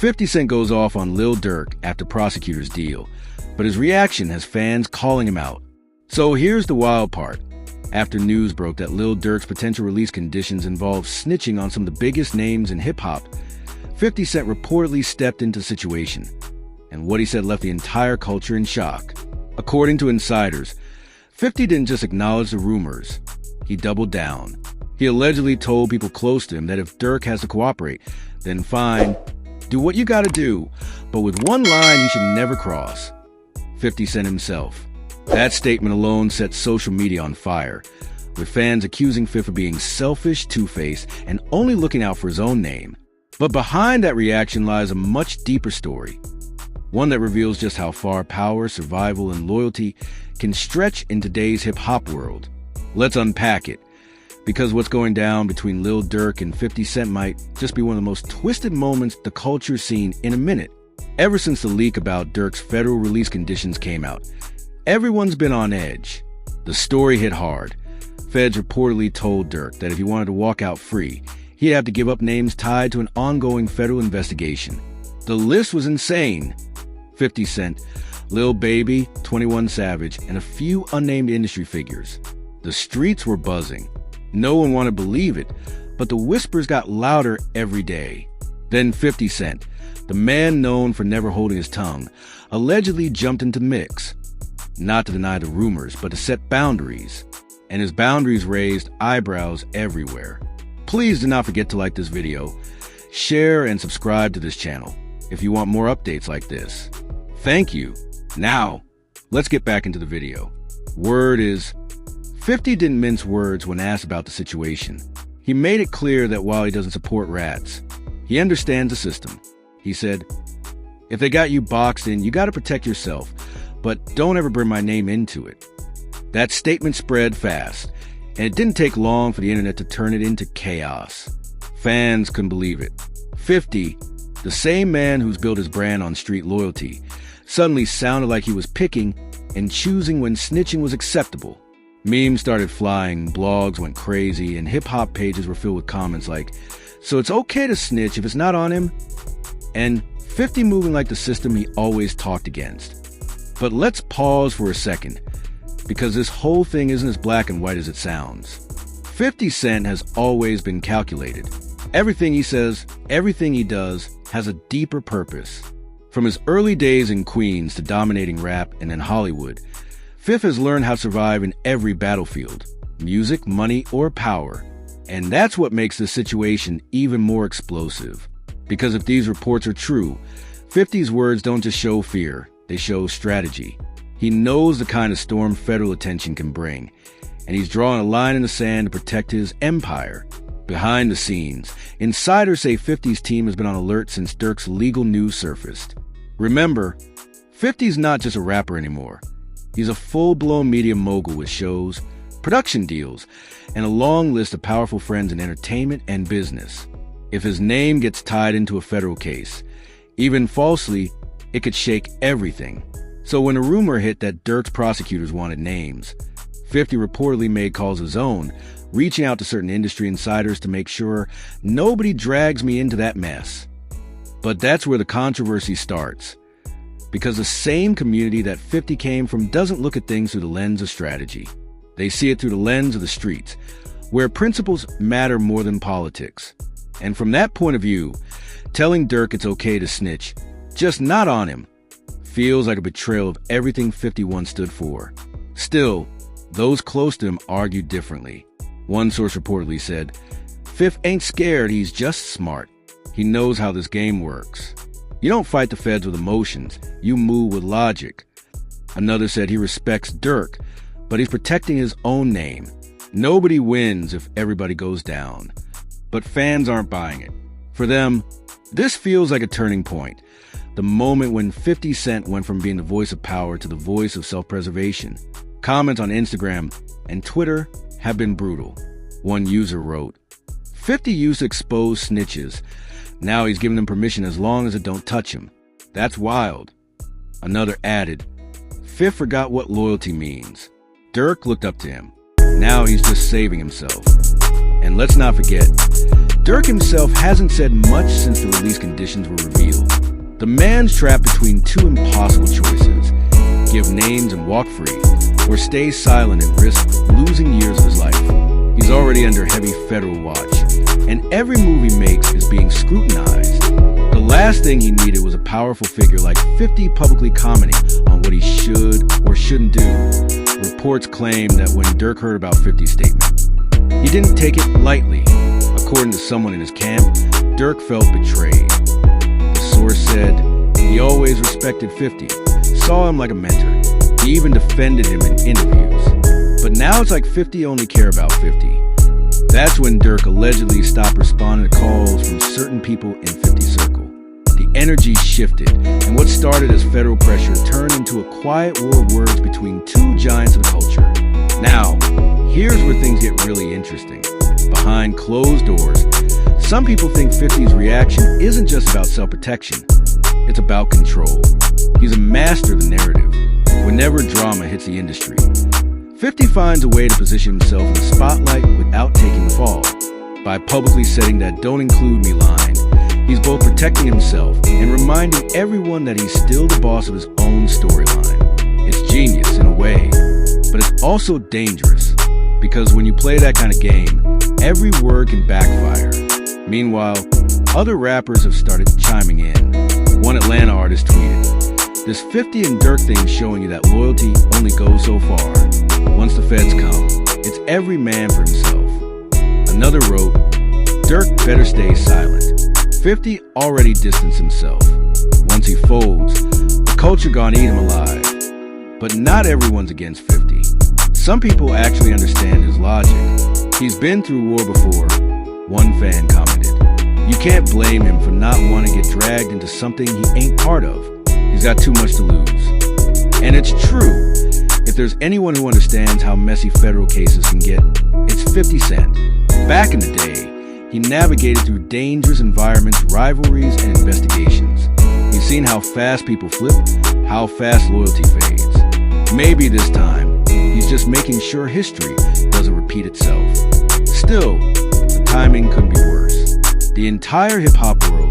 50 Cent goes off on Lil Durk after Prosecutors deal, but his reaction has fans calling him out. So here's the wild part. After news broke that Lil Durk's potential release conditions involved snitching on some of the biggest names in hip-hop, 50 Cent reportedly stepped into the situation, and what he said left the entire culture in shock. According to insiders, 50 didn't just acknowledge the rumors, he doubled down. He allegedly told people close to him that if Durk has to cooperate, then fine, do what you gotta do, but with one line you should never cross. 50 Cent himself. That statement alone set social media on fire, with fans accusing 50 of being selfish, two-faced, and only looking out for his own name. But behind that reaction lies a much deeper story, one that reveals just how far power, survival, and loyalty can stretch in today's hip-hop world. Let's unpack it, because what's going down between Lil Durk and 50 Cent might just be one of the most twisted moments the culture's seen in a minute. Ever since the leak about Durk's federal release conditions came out, everyone's been on edge. The story hit hard. Feds reportedly told Durk that if he wanted to walk out free, he'd have to give up names tied to an ongoing federal investigation. The list was insane. 50 Cent, Lil Baby, 21 Savage, and a few unnamed industry figures. The streets were buzzing. No one wanted to believe it, but the whispers got louder every day. Then 50 Cent, the man known for never holding his tongue, allegedly jumped into the mix. Not to deny the rumors, but to set boundaries. And his boundaries raised eyebrows everywhere. Please do not forget to like this video, share, and subscribe to this channel if you want more updates like this. Thank you. Now, let's get back into the video. Word is, 50 didn't mince words when asked about the situation. He made it clear that while he doesn't support rats, he understands the system. He said, "If they got you boxed in, you gotta protect yourself, but don't ever bring my name into it." That statement spread fast, and it didn't take long for the internet to turn it into chaos. Fans couldn't believe it. 50, the same man who's built his brand on street loyalty, suddenly sounded like he was picking and choosing when snitching was acceptable. Memes started flying, blogs went crazy, and hip-hop pages were filled with comments like, "So it's okay to snitch if it's not on him?" And 50 moving like the system he always talked against. But let's pause for a second, because this whole thing isn't as black and white as it sounds. 50 Cent has always been calculated. Everything he says, everything he does, has a deeper purpose. From his early days in Queens to dominating rap and in Hollywood, Fifth has learned how to survive in every battlefield, music, money, or power. And that's what makes this situation even more explosive. Because if these reports are true, 50's words don't just show fear, they show strategy. He knows the kind of storm federal attention can bring, and he's drawing a line in the sand to protect his empire. Behind the scenes, insiders say 50's team has been on alert since Durk's legal news surfaced. Remember, 50's not just a rapper anymore. He's a full-blown media mogul with shows, production deals, and a long list of powerful friends in entertainment and business. If his name gets tied into a federal case, even falsely, it could shake everything. So when a rumor hit that Durk's prosecutors wanted names, 50 reportedly made calls of his own, reaching out to certain industry insiders to make sure nobody drags me into that mess. But that's where the controversy starts, because the same community that 50 came from doesn't look at things through the lens of strategy. They see it through the lens of the streets, where principles matter more than politics. And from that point of view, telling Durk it's okay to snitch, just not on him, feels like a betrayal of everything 50 once stood for. Still, those close to him argued differently. One source reportedly said, "Fifth ain't scared, he's just smart. He knows how this game works. You don't fight the feds with emotions, you move with logic." Another said he respects Durk, but he's protecting his own name. Nobody wins if everybody goes down. But fans aren't buying it. For them, this feels like a turning point. The moment when 50 Cent went from being the voice of power to the voice of self-preservation. Comments on Instagram and Twitter have been brutal. One user wrote, 50 used to expose snitches. Now he's giving them permission as long as it don't touch him. That's wild. Another added, Fifth forgot what loyalty means. Durk looked up to him. Now he's just saving himself. And let's not forget, Durk himself hasn't said much since the release conditions were revealed. The man's trapped between two impossible choices: give names and walk free, or stay silent and risk losing years of his life. He's already under heavy federal watch, and every move he makes is being scrutinized. The last thing he needed was a powerful figure like 50 publicly commenting on what he should or shouldn't do. Reports claim that when Durk heard about 50's statement, he didn't take it lightly. According to someone in his camp, Durk felt betrayed. The source said he always respected 50, saw him like a mentor. He even defended him in interviews. But now it's like 50 only care about 50. That's when Durk allegedly stopped responding to calls from certain people in 50's circle. The energy shifted, and what started as federal pressure turned into a quiet war of words between two giants of the culture. Now, here's where things get really interesting. Behind closed doors, some people think 50's reaction isn't just about self-protection. It's about control. He's a master of the narrative. Whenever drama hits the industry, 50 finds a way to position himself in the spotlight without taking the fall. By publicly setting that "don't include me" line, he's both protecting himself and reminding everyone that he's still the boss of his own storyline. It's genius in a way, but it's also dangerous, because when you play that kind of game, every word can backfire. Meanwhile, other rappers have started chiming in. One Atlanta artist tweeted, "This 50 and Durk thing showing you that loyalty only goes so far. Once the feds come, it's every man for himself." Another wrote, "Durk better stay silent. 50 already distanced himself. Once he folds, the culture gonna eat him alive." But not everyone's against 50. Some people actually understand his logic. He's been through war before, one fan commented. You can't blame him for not wanting to get dragged into something he ain't part of. He's got too much to lose. And it's true. If there's anyone who understands how messy federal cases can get, it's 50 Cent. Back in the day, he navigated through dangerous environments, rivalries, and investigations. He's seen how fast people flip, how fast loyalty fades. Maybe this time, he's just making sure history doesn't repeat itself. Still, the timing couldn't be worse. The entire hip-hop world